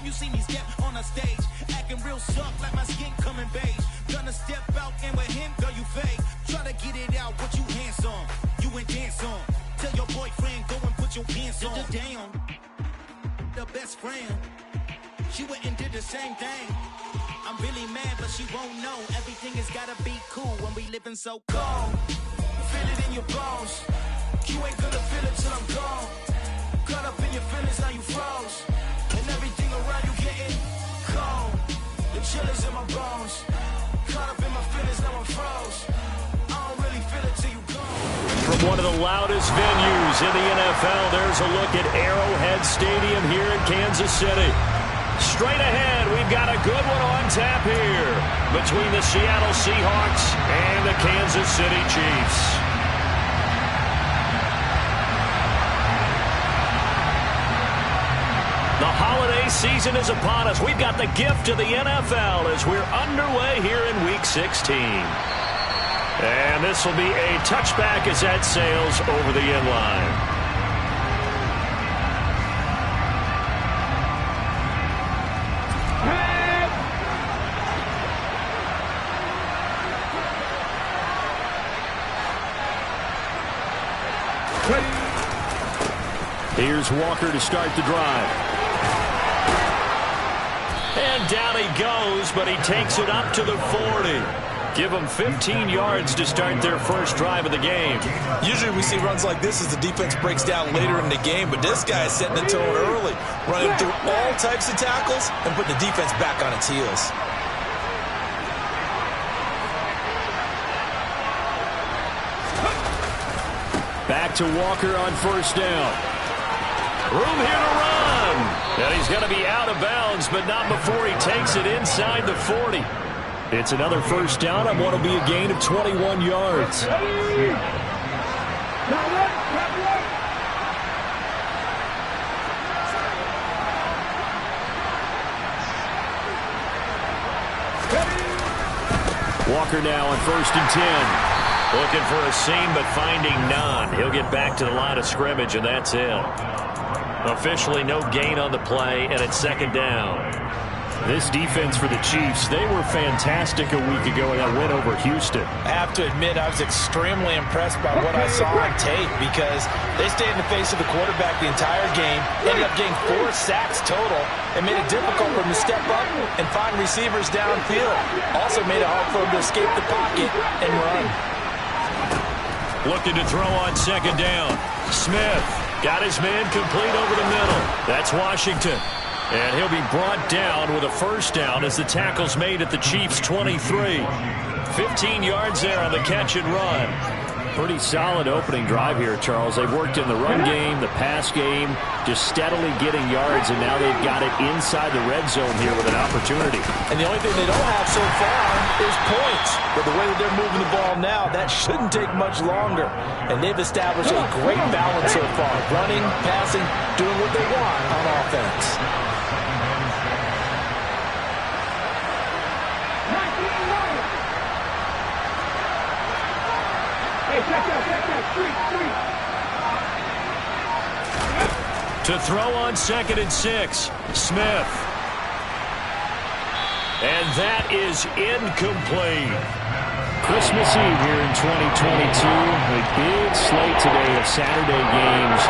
you see me step on a stage, acting real soft like my skin coming beige. Gonna step out and with him, girl, you fake. Try to get it out, what you handsome, you ain't dance on. Tell your boyfriend, go and put your pants on. Down, the best friend, she went and did the same thing. I'm really mad, but she won't know. Everything has gotta be cool when we living so cold. Feel it in your bones. You ain't gonna feel it till I'm gone. Caught up in your feelings, now you froze. And everything around you getting cold. The chillers in my bones. Caught up in my feelings, now I'm froze. I don't really feel it till you gone. From one of the loudest venues in the NFL, there's a look at Arrowhead Stadium here in Kansas City. Straight ahead, we've got a good one on tap here between the Seattle Seahawks and the Kansas City Chiefs. The holiday season is upon us. We've got the gift of the NFL as we're underway here in Week 16. And this will be a touchback as that sails over the end line. Here's Walker to start the drive. And down he goes, but he takes it up to the 40. Give them 15 yards to start their first drive of the game. Usually we see runs like this as the defense breaks down later in the game, but this guy is setting the tone early, running through all types of tackles and putting the defense back on its heels. Back to Walker on first down. Room here to run. And he's going to be out of bounds, but not before he takes it inside the 40. It's another first down on what will be a gain of 21 yards. Walker now on first and 10. Looking for a seam, but finding none. He'll get back to the line of scrimmage, and that's it. Officially no gain on the play, and it's second down. This defense for the Chiefs, they were fantastic a week ago in that win over Houston. I have to admit, I was extremely impressed by what I saw on tape because they stayed in the face of the quarterback the entire game, ended up getting 4 sacks total, and made it difficult for them to step up and find receivers downfield. Also made it hard for them to escape the pocket and run. Looking to throw on second down. Smith got his man complete over the middle. That's Washington. And he'll be brought down with a first down as the tackle's made at the Chiefs' 23. 15 yards there on the catch and run. Pretty solid opening drive here, Charles. They've worked in the run game, the pass game, just steadily getting yards, and now they've got it inside the red zone here with an opportunity. And the only thing they don't have so far is points. But the way that they're moving the ball now, that shouldn't take much longer. And they've established a great balance so far. Running, passing, doing what they want on offense. To throw on second and 6, Smith. And that is incomplete. Christmas Eve here in 2022. A big slate today of Saturday games.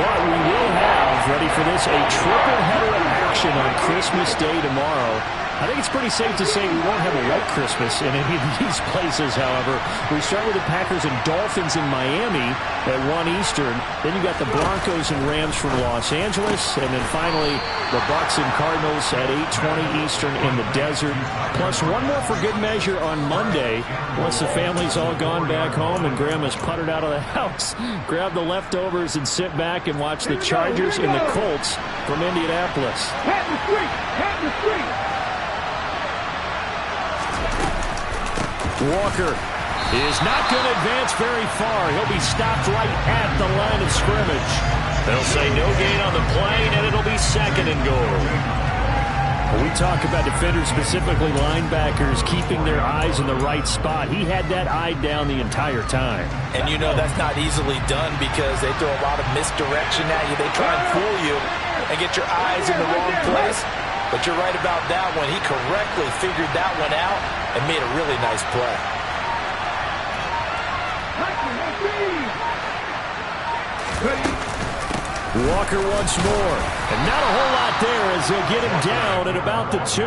But we will have, ready for this, a triple header of action on Christmas Day tomorrow. I think it's pretty safe to say we won't have a white Christmas in any of these places, however. We start with the Packers and Dolphins in Miami at 1 Eastern. Then you got the Broncos and Rams from Los Angeles. And then finally, the Bucs and Cardinals at 8:20 Eastern in the desert. Plus one more for good measure on Monday. Once the family's all gone back home and Grandma's puttered out of the house, grab the leftovers and sit back and watch the Chargers and the Colts from Indianapolis. Hat the street! Hat the street! Walker is not going to advance very far. He'll be stopped right at the line of scrimmage. They'll say no gain on the play, and it'll be second and goal. When we talk about defenders, specifically linebackers, keeping their eyes in the right spot, he had that eye down the entire time. And you know that's not easily done because they throw a lot of misdirection at you. They try and fool you and get your eyes in the wrong place. But you're right about that one. He correctly figured that one out and made a really nice play. Walker once more. And not a whole lot there as they'll get him down at about the 2.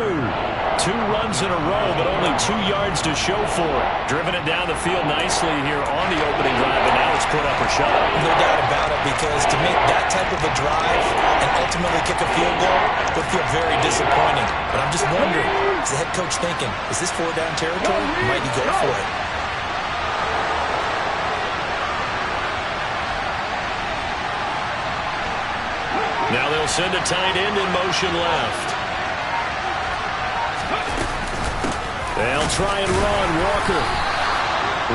2 runs in a row, but only 2 yards to show for it. Driven it down the field nicely here on the opening drive, and now it's put up or shut up. No doubt about it, because to make that type of a drive and ultimately kick a field goal would feel very disappointing. But I'm just wondering, is the head coach thinking, is this 4-down territory? Might he go for it? Now they'll send a tight end in motion left. They'll try and run. Walker.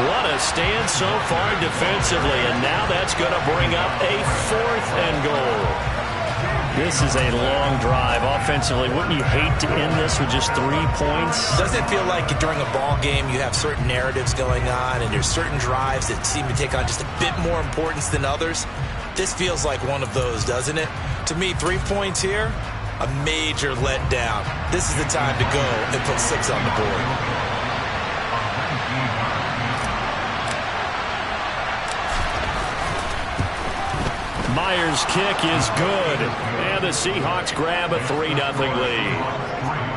What a stand so far defensively, and now that's going to bring up a 4th and goal. This is a long drive. Offensively, wouldn't you hate to end this with just 3 points? Doesn't it feel like during a ball game you have certain narratives going on and there's certain drives that seem to take on just a bit more importance than others? This feels like one of those, doesn't it? To me, 3 points here, a major letdown. This is the time to go and put 6 on the board. Myers' kick is good. And the Seahawks grab a 3-0 lead.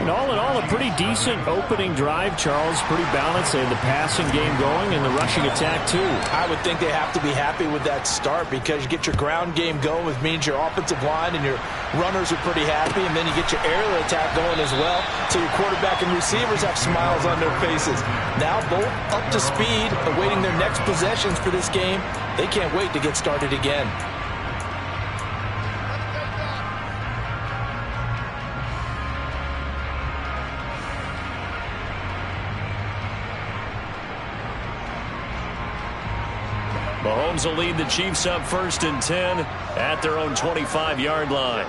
And all in all, a pretty decent opening drive, Charles. Pretty balanced. They had the passing game going and the rushing attack, too. I would think they have to be happy with that start because you get your ground game going, which means your offensive line and your runners are pretty happy, and then you get your aerial attack going as well, so your quarterback and receivers have smiles on their faces. Now both up to speed, awaiting their next possessions for this game. They can't wait to get started again. Mahomes will lead the Chiefs up 1st and 10 at their own 25-yard line.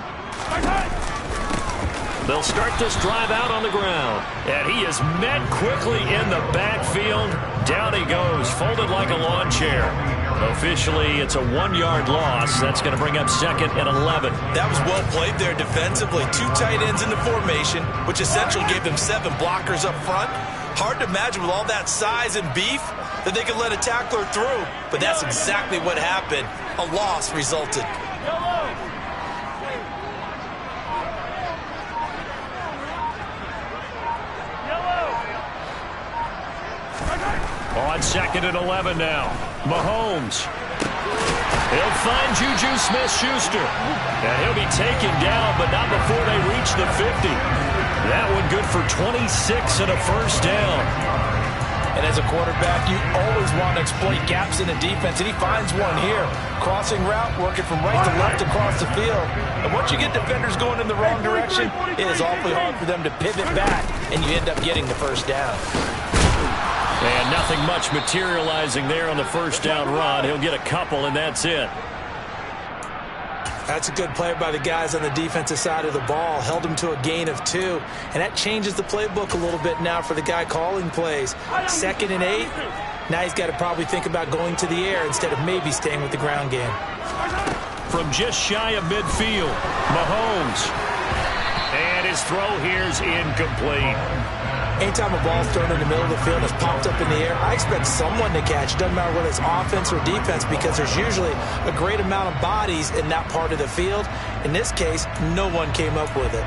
They'll start this drive out on the ground. And he is met quickly in the backfield. Down he goes, folded like a lawn chair. Officially, it's a 1-yard loss. That's going to bring up 2nd and 11. That was well played there defensively. 2 tight ends in the formation, which essentially gave them 7 blockers up front. Hard to imagine with all that size and beef that they could let a tackler through. But that's exactly what happened. A loss resulted. On 2nd and 11 now. Mahomes. He'll find Juju Smith-Schuster. And he'll be taken down, but not before they reach the 50. That one good for 26 and a 1st down. And as a quarterback, you always want to exploit gaps in the defense, and he finds one here. Crossing route, working from right to left across the field. And once you get defenders going in the wrong direction, it is awfully hard for them to pivot back, and you end up getting the 1st down. And nothing much materializing there on the 1st down run. He'll get a couple, and that's it. That's a good play by the guys on the defensive side of the ball. Held him to a gain of 2. And that changes the playbook a little bit now for the guy calling plays. 2nd and 8. Now he's got to probably think about going to the air instead of maybe staying with the ground game. From just shy of midfield, Mahomes. And his throw here's incomplete. Anytime a ball's thrown in the middle of the field and it's popped up in the air, I expect someone to catch. Doesn't matter whether it's offense or defense, because there's usually a great amount of bodies in that part of the field. In this case, no one came up with it.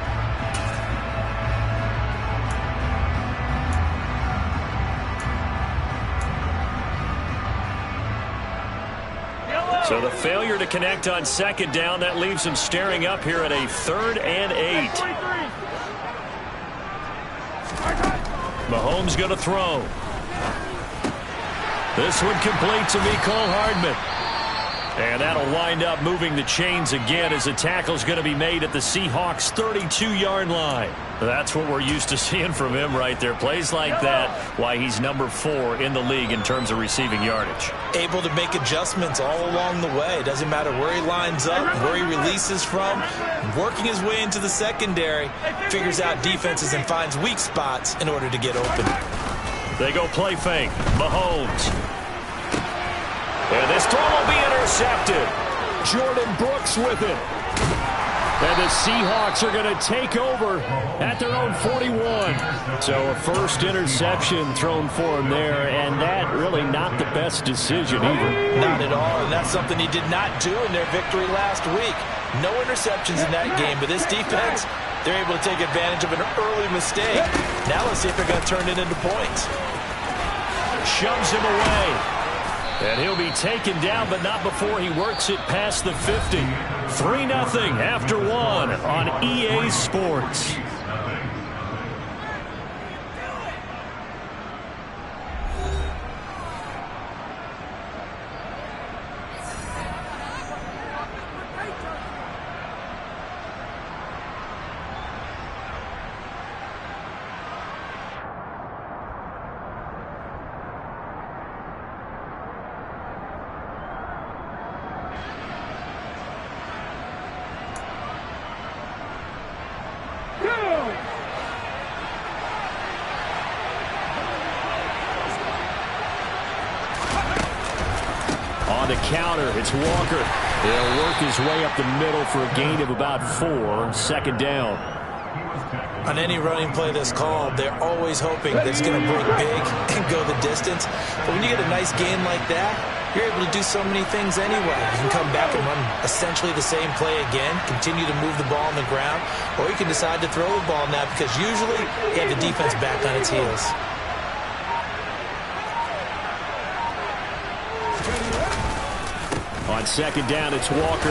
So the failure to connect on 2nd down, that leaves him staring up here at a 3rd and 8. Mahomes going to throw. This one complete to Mecole Hardman. And that'll wind up moving the chains again as the tackle's going to be made at the Seahawks' 32-yard line. That's what we're used to seeing from him right there. Plays like that, why he's number 4 in the league in terms of receiving yardage. Able to make adjustments all along the way. Doesn't matter where he lines up, where he releases from. Working his way into the secondary, figures out defenses and finds weak spots in order to get open. They go play fake. Mahomes. And this throw will be intercepted. Jordan Brooks with it. And the Seahawks are going to take over at their own 41. So a first interception thrown for him there, and that really not the best decision either. Not at all, and that's something he did not do in their victory last week. No interceptions in that game, but this defense, they're able to take advantage of an early mistake. Now let's see if they're going to turn it into points. Shoves him away. And he'll be taken down, but not before he works it past the 50. 3-0 after one on EA Sports. On the counter, it's Walker. He'll work his way up the middle for a gain of about 4. Second down. On any running play that's called, they're always hoping that it's going to break big and go the distance. But when you get a nice gain like that, you're able to do so many things anyway. You can come back and run essentially the same play again, continue to move the ball on the ground, or you can decide to throw the ball now because usually you have the defense back on its heels. On second down, it's Walker.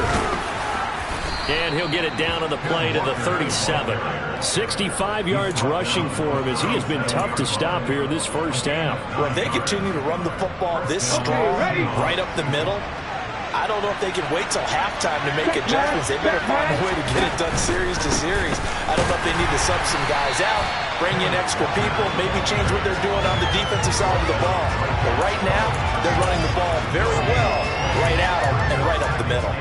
And he'll get it down on the play to the 37. 65 yards rushing for him as he has been tough to stop here this first half. When they continue to run the football this strong, right up the middle, I don't know if they can wait till halftime to make adjustments. They better find a way to get it done series to series. I don't know if they need to sub some guys out, bring in extra people, maybe change what they're doing on the defensive side of the ball. But right now, they're running the ball very well, right out and right up the middle.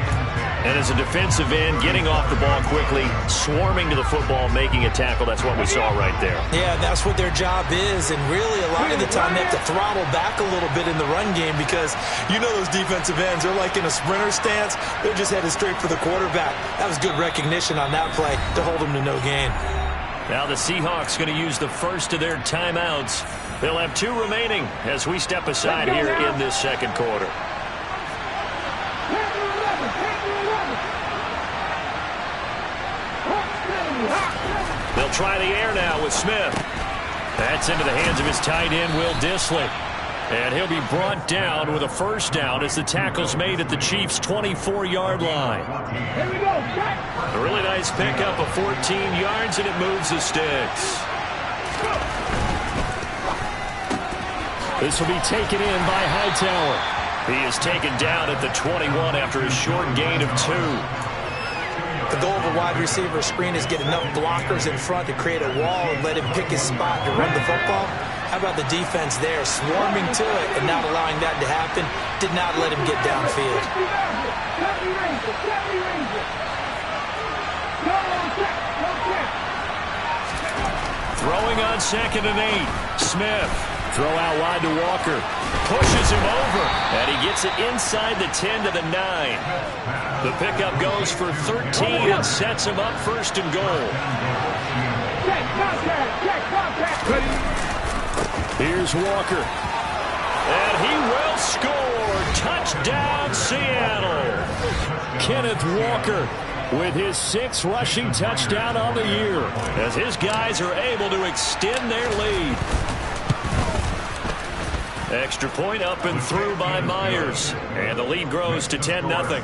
And as a defensive end, getting off the ball quickly, swarming to the football, making a tackle, that's what we saw right there. Yeah, that's what their job is, and really a lot of the time they have to throttle back a little bit in the run game because you know those defensive ends, they're like in a sprinter stance. They're just headed straight for the quarterback. That was good recognition on that play to hold them to no gain. Now the Seahawks going to use the first of their timeouts. They'll have 2 remaining as we step aside here in this second quarter. They'll try the air now with Smith. That's into the hands of his tight end, Will Dissly. And he'll be brought down with a first down as the tackle's made at the Chiefs' 24-yard line. Here we go, Jack. A really nice pickup of 14 yards, and it moves the sticks. This will be taken in by Hightower. He is taken down at the 21 after a short gain of 2. The goal of a wide receiver screen is get enough blockers in front to create a wall and let him pick his spot to run the football. How about the defense there, swarming to it and not allowing that to happen? Did not let him get downfield. Throwing on 2nd and 8. Smith. Throw out wide to Walker. Pushes him over. And he gets it inside the 10 to the 9. The pickup goes for 13 and sets him up first and goal. Here's Walker. And he will score. Touchdown, Seattle. Kenneth Walker with his 6th rushing touchdown on the year as his guys are able to extend their lead. Extra point up and through by Myers. And the lead grows to 10-0.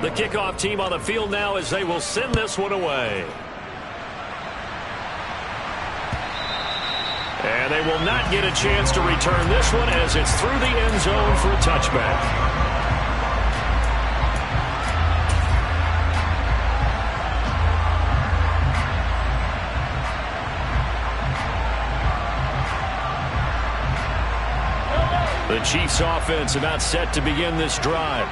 The kickoff team on the field now as they will send this one away. And they will not get a chance to return this one as it's through the end zone for a touchback. The Chiefs offense about set to begin this drive.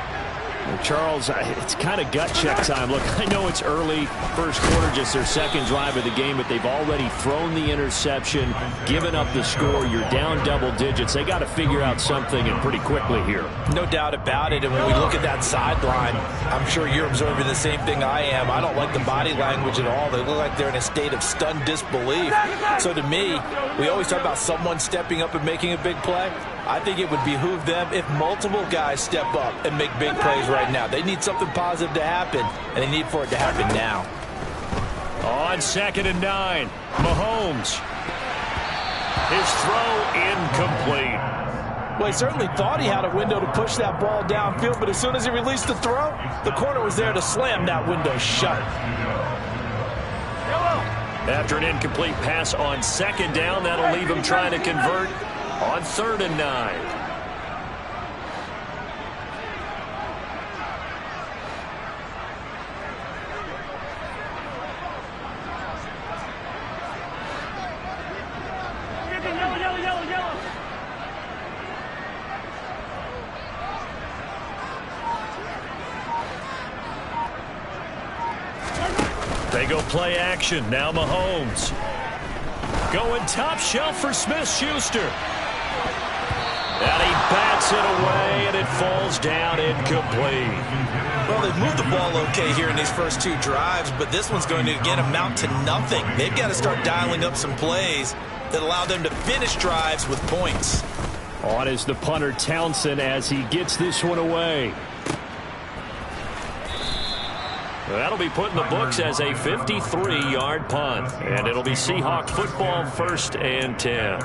Charles, it's kind of gut check time. Look, I know it's early, first quarter, just their second drive of the game, but they've already thrown the interception, given up the score. You're down double digits. They got to figure out something, and pretty quickly here. No doubt about it. And when we look at that sideline, I'm sure you're observing the same thing I am. I don't like the body language at all. They look like they're in a state of stunned disbelief. So to me, we always talk about someone stepping up and making a big play. I think it would behoove them if multiple guys step up and make big plays right now. They need something positive to happen, and they need for it to happen now. On 2nd and 9, Mahomes. His throw incomplete. Well, he certainly thought he had a window to push that ball downfield, but as soon as he released the throw, the corner was there to slam that window shut. After an incomplete pass on 2nd down, that'll leave him trying to convert on 3rd and 9. They go play action. Now Mahomes. Going top shelf for Smith-Schuster. And he bats it away, and it falls down incomplete. Well, they've moved the ball okay here in these first two drives, but this one's going to, again, amount to nothing. They've got to start dialing up some plays that allow them to finish drives with points. On is the punter, Townsend, as he gets this one away. That'll be put in the books as a 53-yard punt. And it'll be Seahawk football, 1st and 10.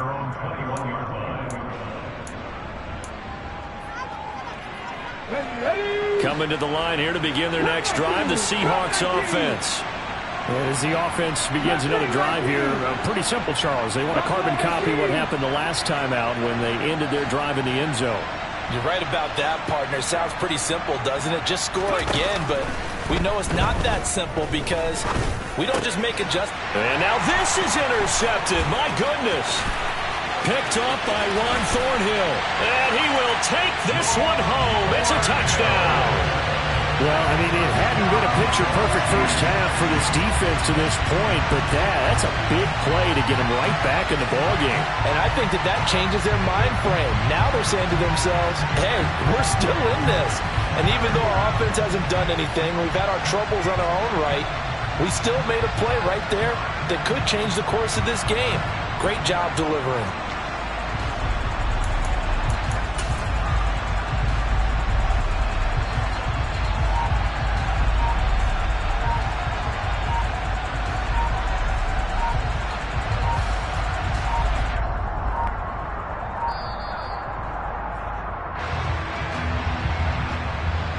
Coming to the line here to begin their next drive, the Seahawks offense. As the offense begins another drive here, pretty simple, Charles. They want to carbon copy what happened the last time out when they ended their drive in the end zone. You're right about that, partner. Sounds pretty simple, doesn't it? Just score again, but we know it's not that simple because we don't just make adjustments. And now this is intercepted. My goodness. Picked up by Juan Thornhill. And he will take this one home. It's a touchdown. Well, I mean, it hadn't been a picture-perfect first half for this defense to this point, but that's a big play to get them right back in the ballgame. And I think that changes their mind frame. Now they're saying to themselves, hey, we're still in this. And even though our offense hasn't done anything, we've had our troubles on our own right, we still made a play right there that could change the course of this game. Great job delivering.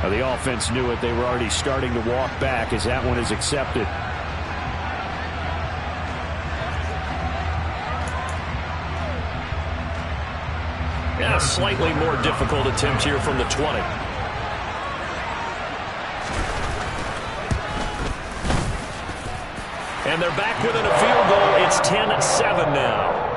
The offense knew it. They were already starting to walk back as that one is accepted. Yeah, slightly more difficult attempt here from the 20. And they're back within a field goal. It's 10-7 now.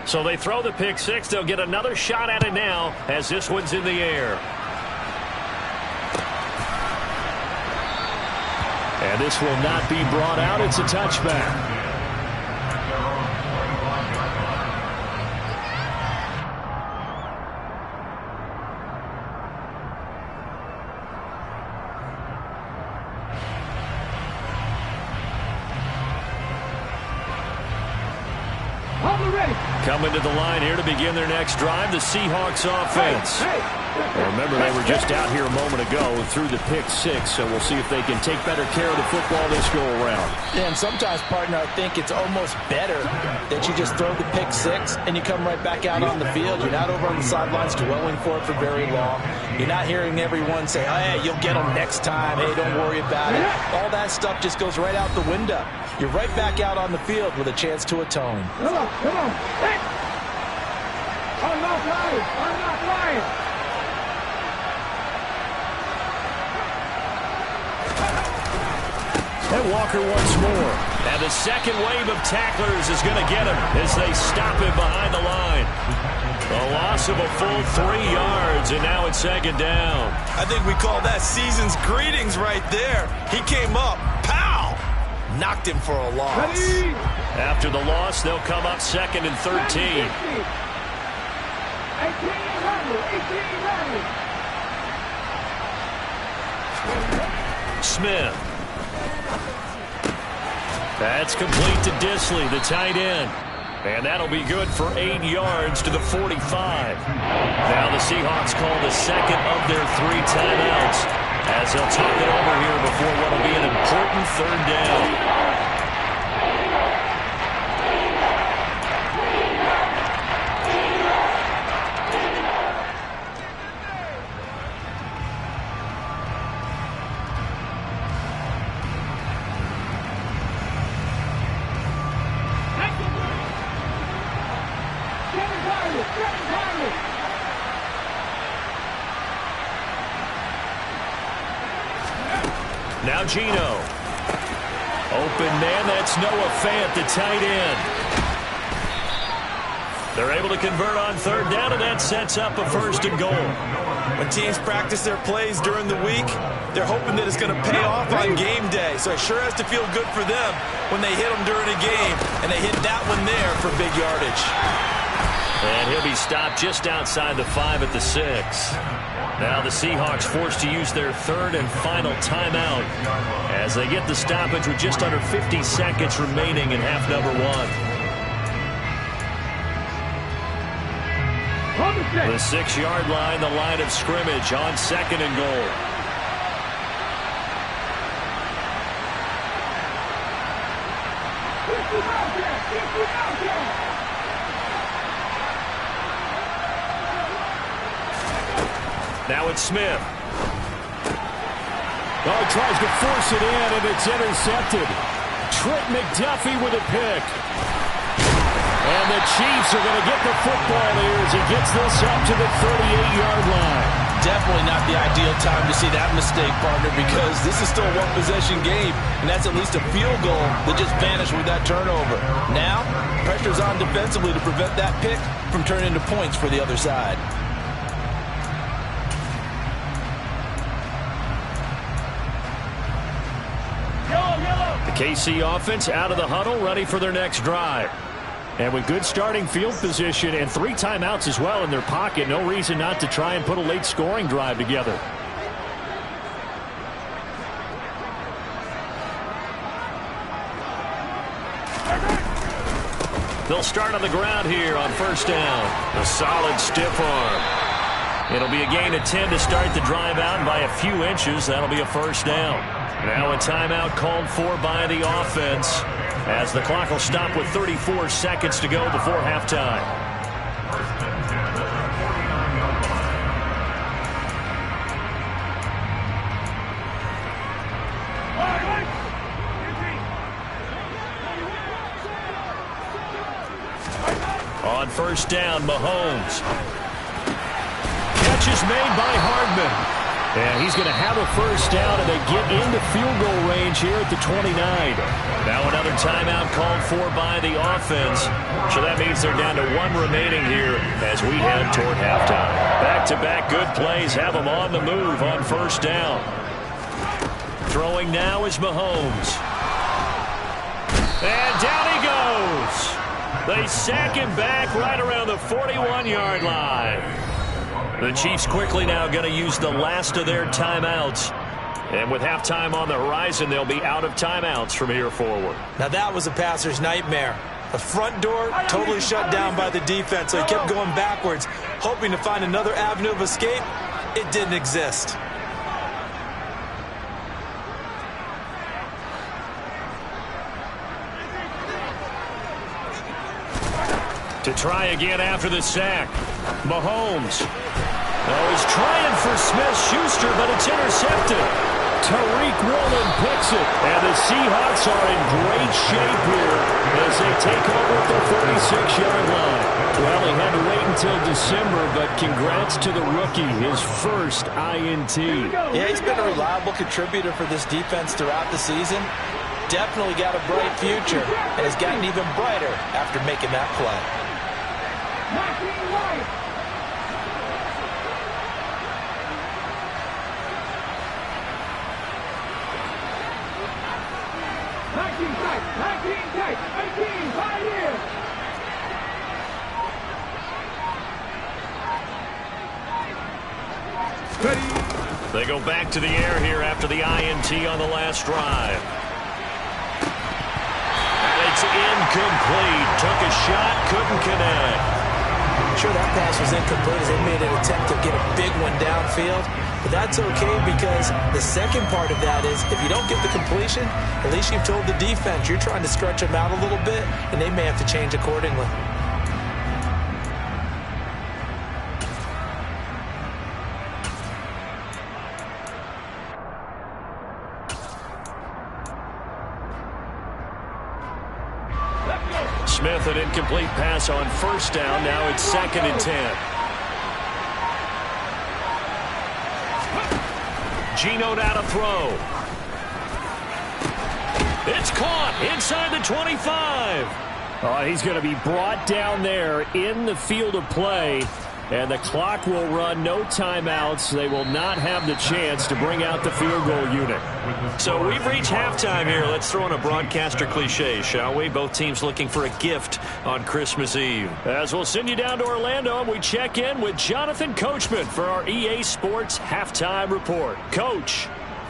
So they throw the pick six. They'll get another shot at it now as this one's in the air. And this will not be brought out. It's a touchback. Coming to the line here to begin their next drive, the Seahawks offense. Well, remember, they were just out here a moment ago through the pick six, so we'll see if they can take better care of the football this go-around. Yeah, and sometimes, partner, I think it's almost better that you just throw the pick six and you come right back out on the field. You're not over on the sidelines dwelling for it for very long. You're not hearing everyone say, oh, hey, you'll get them next time. Hey, don't worry about it. All that stuff just goes right out the window. You're right back out on the field with a chance to atone. Come on. Hey! I'm not lying. And Walker once more. And the second wave of tacklers is going to get him as they stop him behind the line. A loss of a full 3 yards, and now it's second down. I think we call that season's greetings right there. He came up, pow! Knocked him for a loss. Ready? After the loss, they'll come up second and 13. 18 Smith. That's complete to Disley, the tight end. And that'll be good for 8 yards to the 45. Now the Seahawks call the second of their 3 timeouts as they'll talk it over here before what will be an important third down. Now Gino. Open man, that's Noah Fant, the tight end. They're able to convert on third down, and that sets up a first and goal. When teams practice their plays during the week, they're hoping that it's going to pay off on game day. So it sure has to feel good for them when they hit them during a game, and they hit that one there for big yardage. And he'll be stopped just outside the 5 at the 6. Now the Seahawks forced to use their third and final timeout as they get the stoppage with just under 50 seconds remaining in half number 1. The 6-yard line, the line of scrimmage on second and goal. Now it's Smith. Oh, he tries to force it in, and it's intercepted. Trent McDuffie with a pick. And the Chiefs are going to get the football here as he gets this up to the 38-yard line. Definitely not the ideal time to see that mistake, partner, because this is still a one-possession game, and that's at least a field goal that just vanished with that turnover. Now, pressure's on defensively to prevent that pick from turning into points for the other side. The KC offense out of the huddle, ready for their next drive. And with good starting field position and 3 timeouts as well in their pocket, no reason not to try and put a late scoring drive together. They'll start on the ground here on first down. A solid stiff arm. It'll be a gain of 10 to start the drive out, and by a few inches, that'll be a first down. Now a timeout called for by the offense as the clock will stop with 34 seconds to go before halftime. On first down, Mahomes. Catch is made by Hardman. And he's going to have a first down, and they get into field goal range here at the 29. Now another timeout called for by the offense. So that means they're down to 1 remaining here as we head toward halftime. Back-to-back good plays have them on the move on first down. Throwing now is Mahomes. And down he goes. They sack him back right around the 41-yard line. The Chiefs quickly now going to use the last of their timeouts. And with halftime on the horizon, they'll be out of timeouts from here forward. Now that was a passer's nightmare. The front door totally shut down by the defense, so he kept going backwards, hoping to find another avenue of escape. It didn't exist. To try again after the sack. Mahomes. Oh, he's trying for Smith-Schuster, but it's intercepted. Tariq Woolen picks it. And the Seahawks are in great shape here as they take over at the 46-yard line. Well, he had to wait until December, but congrats to the rookie, his first INT. Yeah, he's been a reliable contributor for this defense throughout the season. Definitely got a bright future, and has gotten even brighter after making that play. 18, 5 years. They go back to the air here after the INT on the last drive. And it's incomplete. Took a shot, couldn't connect. Sure, that pass was incomplete as they made an attempt to get a big one downfield. But that's okay because the second part of that is if you don't get the completion, at least you've told the defense you're trying to stretch them out a little bit, and they may have to change accordingly. Smith, an incomplete pass on first down. Now it's 2nd and 10. Geno now to throw. It's caught inside the 25. Oh, he's going to be brought down there in the field of play. And the clock will run, no timeouts. They will not have the chance to bring out the field goal unit. So we've reached halftime here. Let's throw in a broadcaster cliche, shall we? Both teams looking for a gift on Christmas Eve. As we'll send you down to Orlando, and we check in with Jonathan Coachman for our EA Sports Halftime Report. Coach,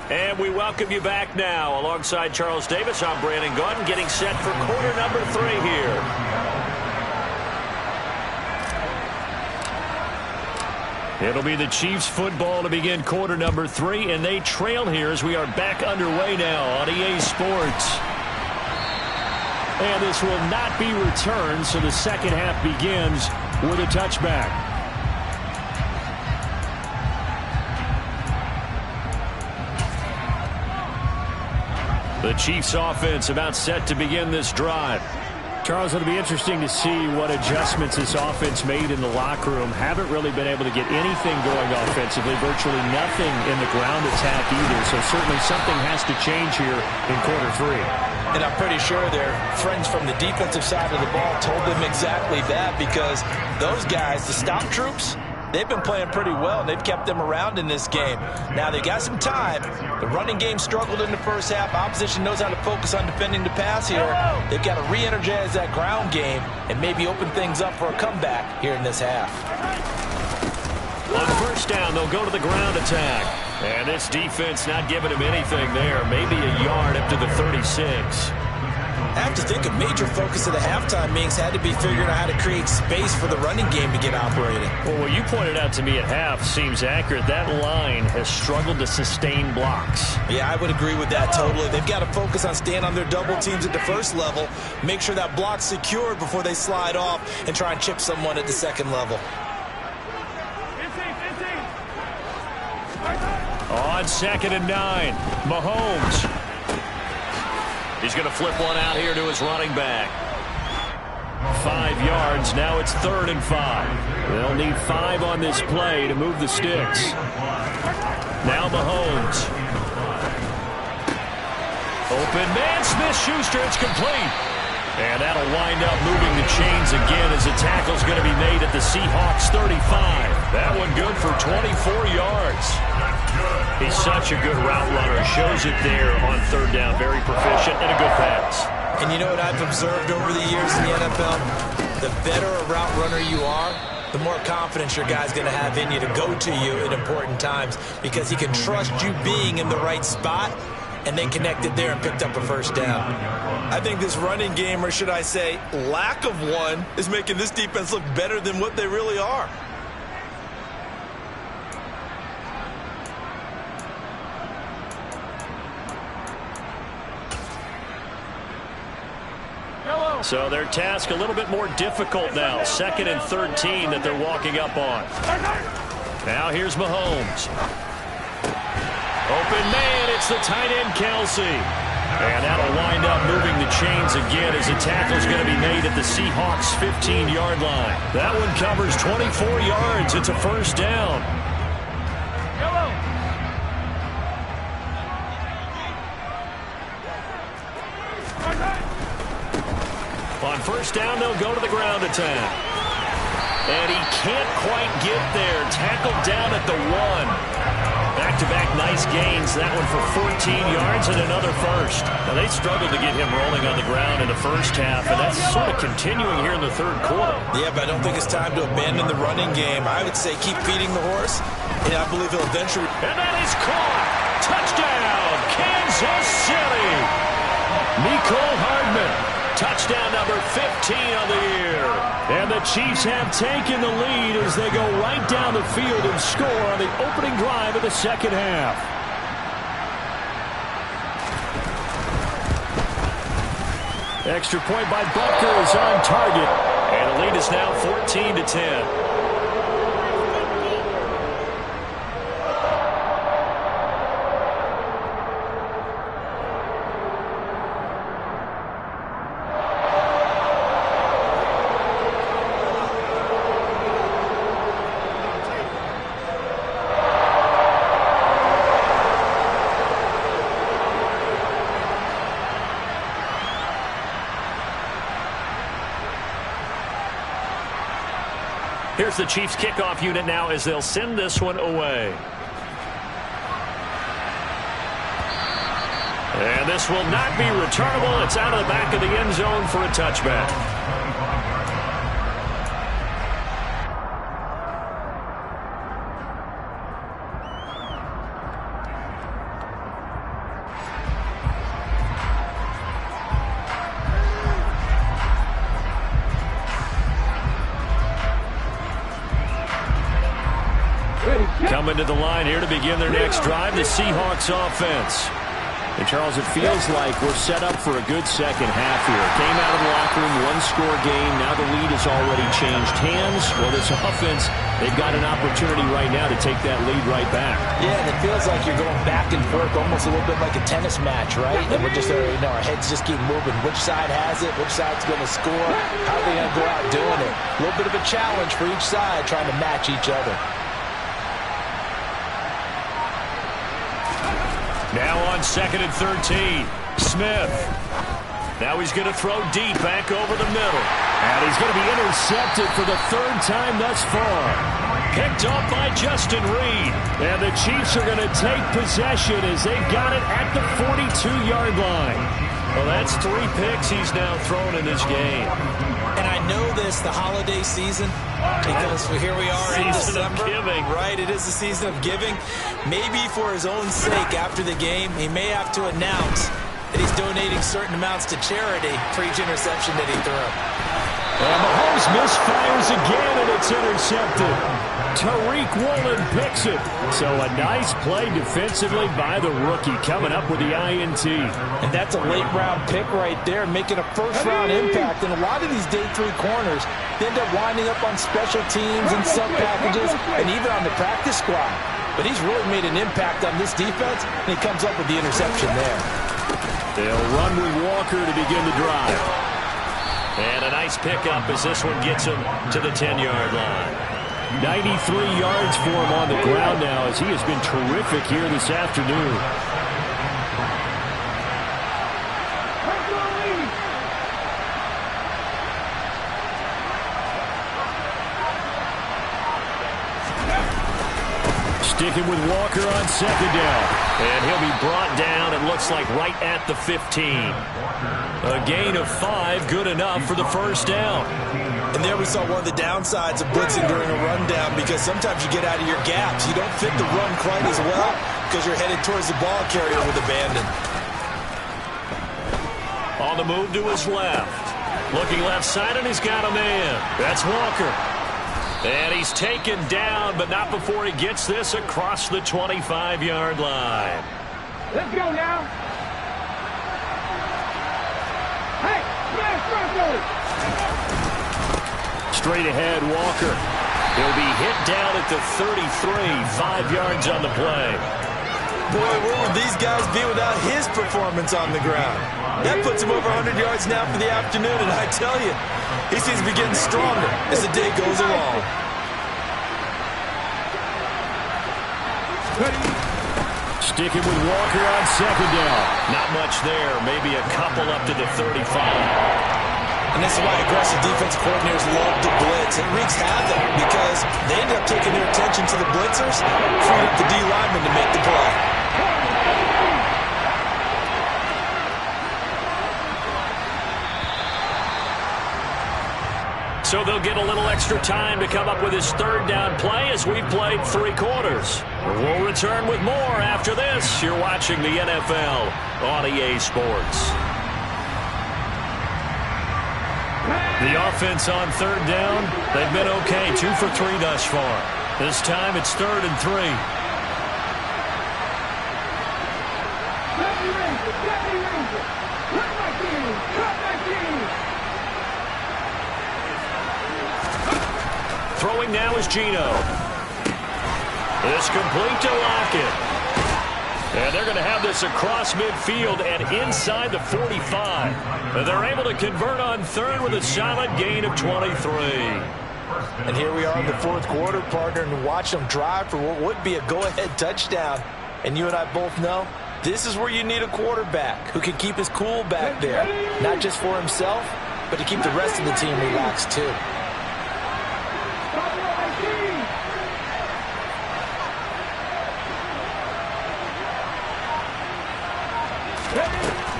and we welcome you back now. Alongside Charles Davis, I'm Brandon Gunn, getting set for quarter number 3 here. It'll be the Chiefs football to begin quarter number 3, and they trail here as we are back underway now on EA Sports. And this will not be returned, so the second half begins with a touchback. The Chiefs offense about set to begin this drive. Charles, it'll be interesting to see what adjustments this offense made in the locker room. Haven't really been able to get anything going offensively, virtually nothing in the ground attack either. So certainly something has to change here in quarter 3. And I'm pretty sure their friends from the defensive side of the ball told them exactly that, because those guys, the stop troops, they've been playing pretty well, and they've kept them around in this game. Now, they've got some time. The running game struggled in the first half. Opposition knows how to focus on defending the pass here. They've got to re-energize that ground game and maybe open things up for a comeback here in this half. On first down, they'll go to the ground attack. And this defense not giving him anything there. Maybe a yard up to the 36. I have to think a major focus of the halftime meetings had to be figuring out how to create space for the running game to get operating. Well, what you pointed out to me at half seems accurate. That line has struggled to sustain blocks. Yeah, I would agree with that totally. They've got to focus on staying on their double teams at the first level, make sure that block's secured before they slide off and try and chip someone at the second level. On 2nd and 9, Mahomes. He's going to flip one out here to his running back. 5 yards. Now it's 3rd and 5. They'll need 5 on this play to move the sticks. Now Mahomes. Open man, Smith-Schuster. It's complete. And that'll wind up moving the chains again as the tackle's going to be made at the Seahawks 35. That one good for 24 yards. He's such a good route runner. Shows it there on 3rd down. Very proficient and a good pass. And you know what I've observed over the years in the NFL? The better a route runner you are, the more confidence your guy's going to have in you to go to you at important times, because he can trust you being in the right spot and they connected there and picked up a first down. I think this running game, or should I say lack of one, is making this defense look better than what they really are. So their task a little bit more difficult now. 2nd and 13 that they're walking up on. Now here's Mahomes. Open man, it's the tight end Kelsey. And that'll wind up moving the chains again as the tackle's going to be made at the Seahawks' 15-yard line. That one covers 24 yards. It's a first down. On first down, they'll go to the ground attack. And he can't quite get there. Tackled down at the 1. Back-to-back nice gains. That one for 14 yards and another first. Now, they struggled to get him rolling on the ground in the first half, and that's sort of continuing here in the third quarter. Yeah, but I don't think it's time to abandon the running game. I would say keep feeding the horse, and I believe he'll eventually... And that is caught. Touchdown, Kansas City. Mecole Hardman. Touchdown number 15 on the year. And the Chiefs have taken the lead as they go right down the field and score on the opening drive of the second half. Extra point by Butker is on target. And the lead is now 14-10. Here's the Chiefs kickoff unit now as they'll send this one away. And this will not be returnable. It's out of the back of the end zone for a touchback. Coming to the line here to begin their next drive, the Seahawks offense. And Charles, it feels like we're set up for a good second half here. Came out of the locker room, one-score game. Now the lead has already changed hands. Well, this offense, they've got an opportunity right now to take that lead right back. Yeah, and it feels like you're going back and forth, almost a little bit like a tennis match, right? And we're just, our heads just keep moving. Which side has it? Which side's going to score? How are they going to go out doing it? A little bit of a challenge for each side, trying to match each other. Now on 2nd and 13, Smith. Now he's going to throw deep back over the middle. And he's going to be intercepted for the third time thus far. Picked off by Justin Reed. And the Chiefs are going to take possession as they've got it at the 42-yard line. Well, that's 3 picks he's now thrown in this game. And I know this, the holiday season, because here we are in December. Right, it is the season of giving. Maybe for his own sake after the game, he may have to announce that he's donating certain amounts to charity for each interception that he threw. And Mahomes misfires again, and it's intercepted. Tariq Woolen picks it. So a nice play defensively by the rookie, coming up with the INT. And that's a late-round pick right there, making a first-round impact. And a lot of these day 3 corners, they end up winding up on special teams and sub-packages and even on the practice squad. But he's really made an impact on this defense, and he comes up with the interception there. They'll run with Walker to begin the drive. And a nice pickup as this one gets him to the 10-yard line. 93 yards for him on the ground now as he has been terrific here this afternoon. Sticking with Walker on 2nd down. And he'll be brought down, it looks like, right at the 15. A gain of 5, good enough for the first down. And there we saw one of the downsides of blitzing during a rundown, because sometimes you get out of your gaps. You don't fit the run quite as well because you're headed towards the ball carrier with abandon. On the move to his left. Looking left side, and he's got a man. That's Walker. And he's taken down, but not before he gets this across the 25-yard line. Let's go now. Hey, smash Broncos. Straight ahead, Walker. He'll be hit down at the 33, 5 yards on the play. Boy, where would these guys be without his performance on the ground? That puts him over 100 yards now for the afternoon, and I tell you, he seems to be getting stronger as the day goes along. Sticking with Walker on second down. Not much there, maybe a couple up to the 35. And this is why aggressive defense coordinators love to blitz. It wreaks havoc because they end up taking their attention to the blitzers, freeing up the D lineman to make the play. So they'll get a little extra time to come up with his third down play as we've played 3 quarters. We'll return with more after this. You're watching the NFL on EA Sports. The offense on third down, they've been okay. 2 for 3 thus far. This time it's 3rd and 3. Throwing now is Geno. It's complete to Lockett. And they're going to have this across midfield and inside the 45. And they're able to convert on third with a solid gain of 23. And here we are in the 4th quarter, partner, and watch them drive for what would be a go-ahead touchdown. And you and I both know this is where you need a quarterback who can keep his cool back there, not just for himself, but to keep the rest of the team relaxed too.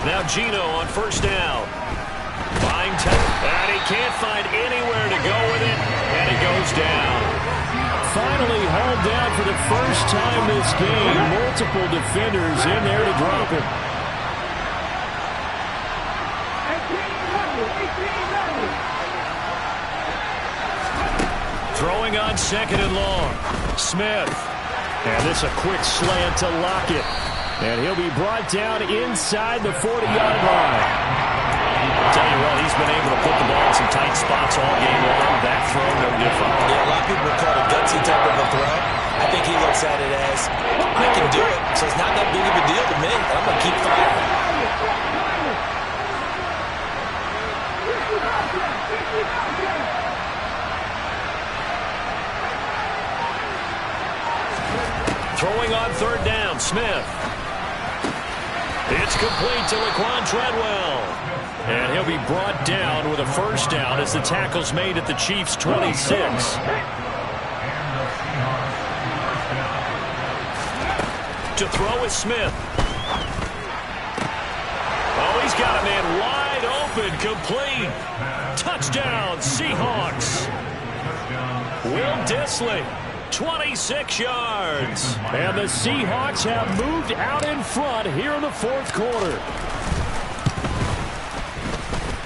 Now Geno on first down. Buying time, and he can't find anywhere to go with it, and he goes down. Finally hauled down for the first time this game. Multiple defenders in there to drop him. Throwing on second and long. Smith. And this a quick slant to Lockett. And he'll be brought down inside the 40-yard line. I'll tell you what, he's been able to put the ball in some tight spots all game long. That throw, no different. Yeah, a lot of people would call it a gutsy type of a throw. I think he looks at it as, I can do it, so it's not that big of a deal to me. I'm going to keep firing. Throwing on third down, Smith. It's complete to Laquan Treadwell. And he'll be brought down with a first down as the tackle's made at the Chiefs' 26. To throw is Smith. Oh, he's got a man wide open, complete. Touchdown, Seahawks. Will Dissly. 26 yards. And the Seahawks have moved out in front here in the 4th quarter.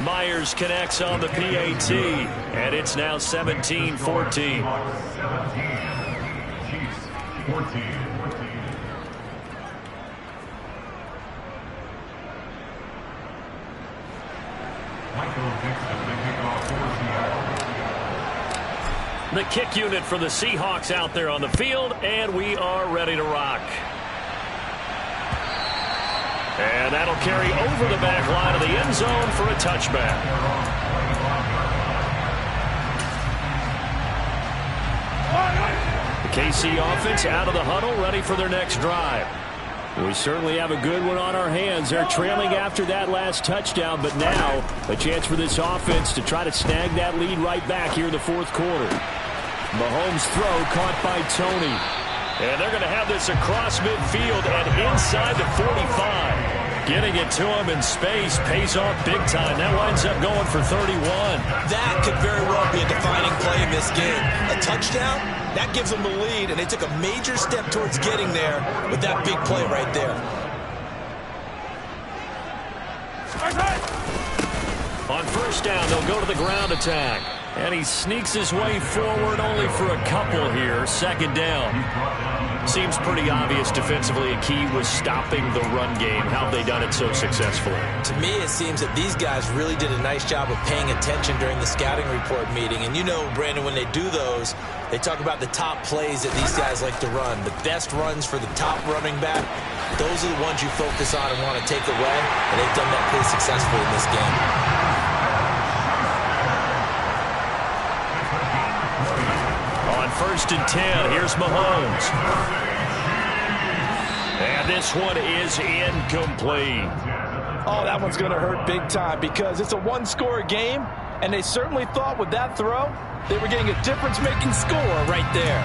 Myers connects on the PAT, and it's now 17-14. 14. The kick unit for the Seahawks out there on the field, and we are ready to rock. And that'll carry over the back line of the end zone for a touchback. The KC offense out of the huddle, ready for their next drive. We certainly have a good one on our hands. They're trailing after that last touchdown, but now a chance for this offense to try to snag that lead right back here in the 4th quarter. Mahomes' throw caught by Tony. And they're going to have this across midfield and inside the 45. Getting it to him in space pays off big time. That winds up going for 31. That could very well be a defining play in this game. A touchdown, that gives them the lead, and they took a major step towards getting there with that big play right there. On first down, they'll go to the ground attack. And he sneaks his way forward only for a couple here. Second down. Seems pretty obvious defensively a key was stopping the run game. How have they done it so successfully? To me, it seems that these guys really did a nice job of paying attention during the scouting report meeting. And you know, Brandon, when they do those, they talk about the top plays that these guys like to run. The best runs for the top running back, those are the ones you focus on and want to take away. And they've done that pretty successfully in this game. First and 10, here's Mahomes. And this one is incomplete. Oh, that one's going to hurt big time because it's a one-score game, and they certainly thought with that throw they were getting a difference-making score right there.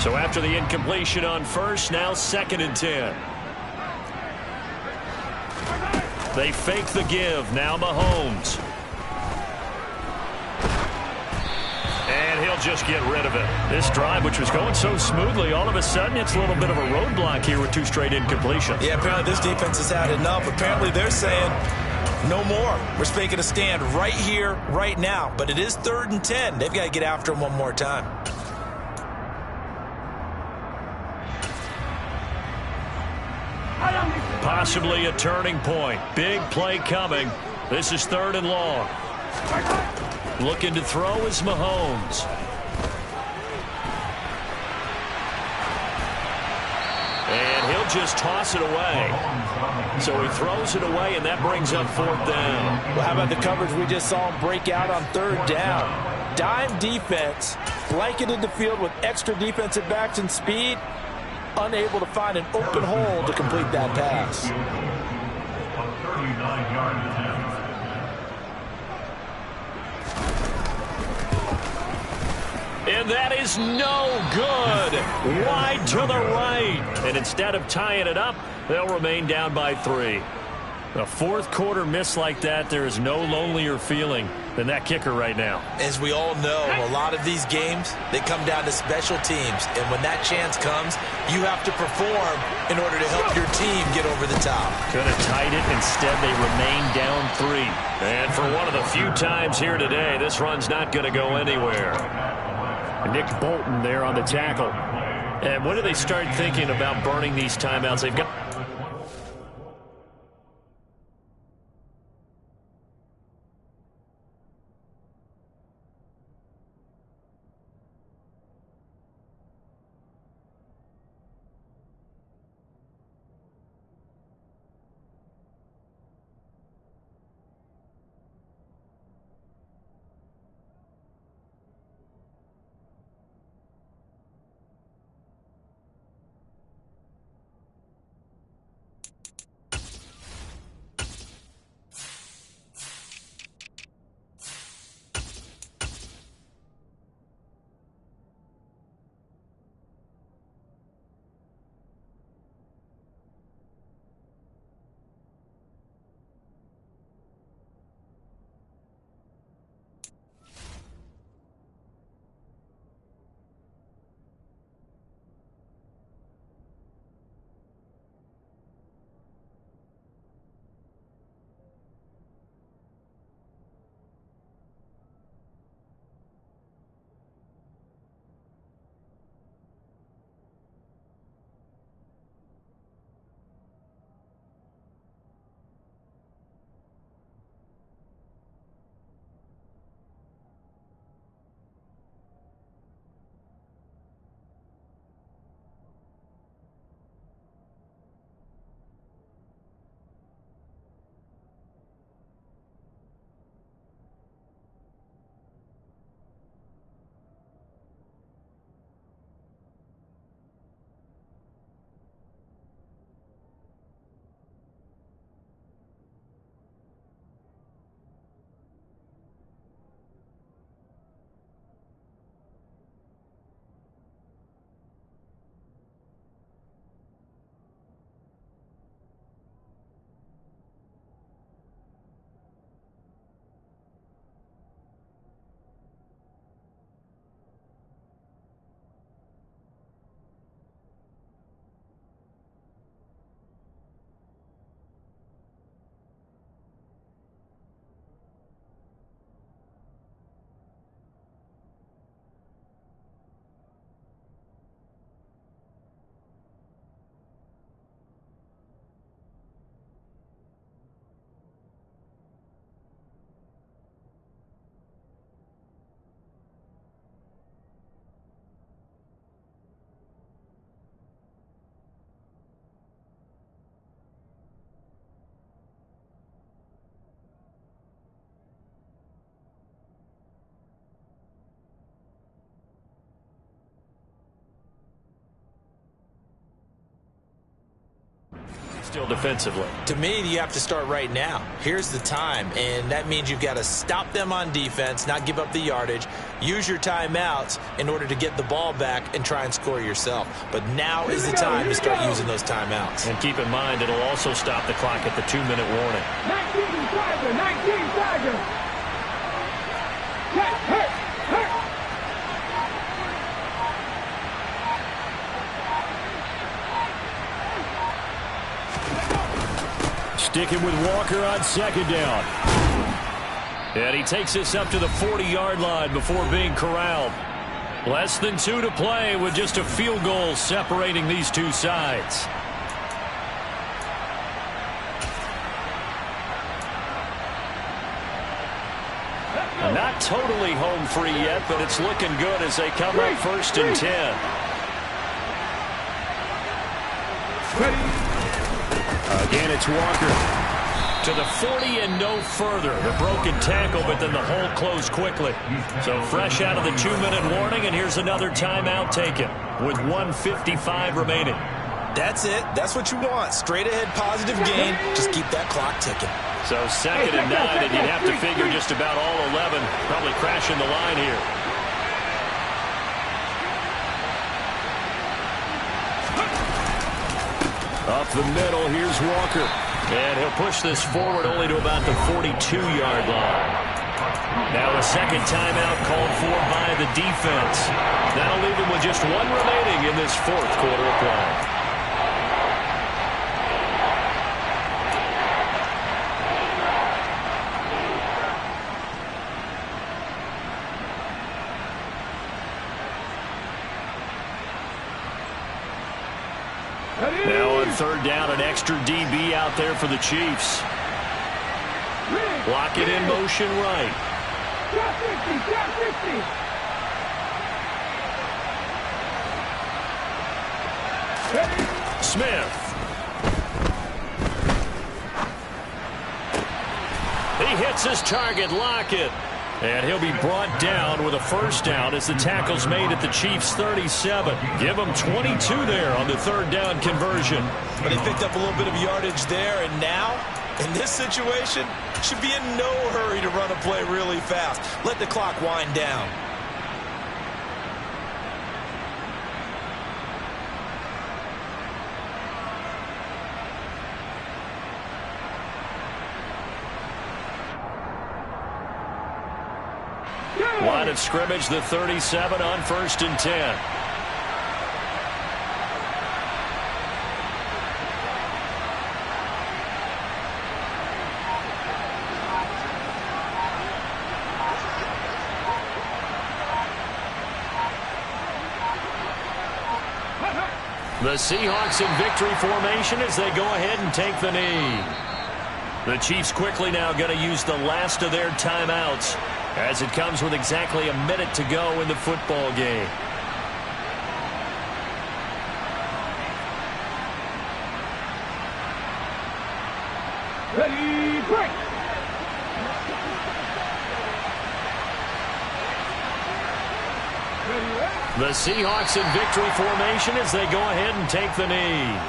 So after the incompletion on first, now second and 10. They fake the give. Now Mahomes. And he'll just get rid of it. This drive, which was going so smoothly, all of a sudden it's a little bit of a roadblock here with 2 straight incompletions. Yeah, apparently this defense has had enough. Apparently they're saying no more. We're making a stand right here, right now. But it is 3rd and 10. They've got to get after him one more time. Possibly a turning point. Big play coming. This is 3rd and long. Looking to throw is Mahomes. And he'll just toss it away. So he throws it away, and that brings up 4th down. Well, how about the coverage we just saw him break out on 3rd down? Dime defense, blanketed the field with extra defensive backs and speed. Unable to find an open hole to complete that pass. And that is no good. Wide to the right. And instead of tying it up, they'll remain down by 3. A 4th quarter miss like that, there is no lonelier feeling than that kicker right now. As we all know, a lot of these games, they come down to special teams. And when that chance comes, you have to perform in order to help your team get over the top. Could have tied it. Instead, they remain down 3. And for one of the few times here today, this run's not going to go anywhere. Nick Bolton there on the tackle. And when do they start thinking about burning these timeouts? They've got... still defensively. To me, you have to start right now. Here's the time, and that means you've got to stop them on defense, not give up the yardage, use your timeouts in order to get the ball back and try and score yourself. But now is the time to start using those timeouts. And keep in mind, it'll also stop the clock at the 2-minute warning. 19 Tiger, 19 Tiger. Hurt. Sticking with Walker on second down. And he takes this up to the 40-yard line before being corralled. Less than 2 to play with just a field goal separating these two sides. Not totally home free yet, but it's looking good as they come up 1st and 10. Again, it's Walker to the 40 and no further. The broken tackle, but then the hole closed quickly. So fresh out of the 2-minute warning, and here's another timeout taken with 1:55 remaining. That's it. That's what you want. Straight ahead positive gain. Just keep that clock ticking. So 2nd and 9, and you'd have to figure just about all 11 probably crashing the line here. Up the middle, here's Walker. And he'll push this forward only to about the 42-yard line. Now a second timeout called for by the defense. That'll leave him with just 1 remaining in this 4th quarter of play. Now on 3rd down, an extra DB out there for the Chiefs. Block it in motion right. Top 50. Smith. He hits his target, Lockett. And he'll be brought down with a 1st down as the tackle's made at the Chiefs' 37. Give them 22 there on the 3rd down conversion. But they picked up a little bit of yardage there, and now, in this situation, should be in no hurry to run a play really fast. Let the clock wind down. Line of scrimmage, the 37 on 1st and 10. The Seahawks in victory formation as they go ahead and take the knee. The Chiefs quickly now going to use the last of their timeouts, as it comes with exactly a minute to go in the football game. Ready, break. The Seahawks in victory formation as they go ahead and take the knee.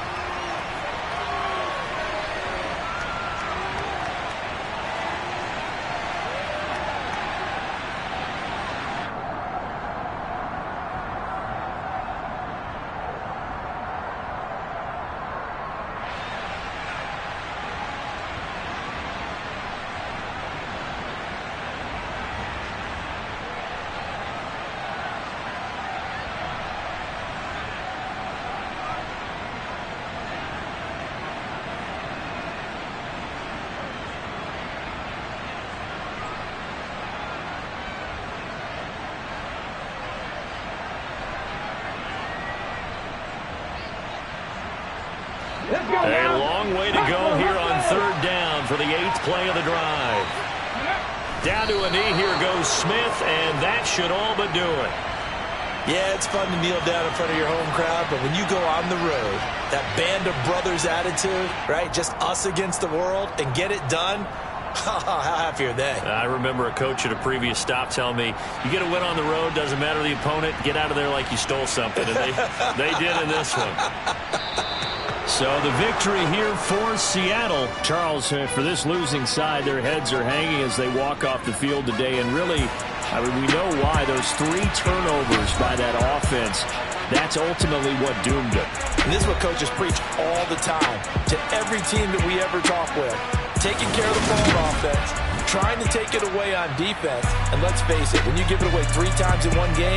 A long way to go here on 3rd down for the 8th play of the drive. Down to a knee, here goes Smith, and that should all but do it. Yeah, it's fun to kneel down in front of your home crowd, but when you go on the road, that band of brothers attitude, right, just us against the world, and get it done, how happy are they? I remember a coach at a previous stop telling me, you get a win on the road, doesn't matter the opponent, get out of there like you stole something, and they did in this one. So the victory here for Seattle. Charles, for this losing side, their heads are hanging as they walk off the field today. And really, I mean, we know why. Those 3 turnovers by that offense, that's ultimately what doomed them. And this is what coaches preach all the time to every team that we ever talk with. Taking care of the ball on offense, trying to take it away on defense. And let's face it, when you give it away 3 times in one game,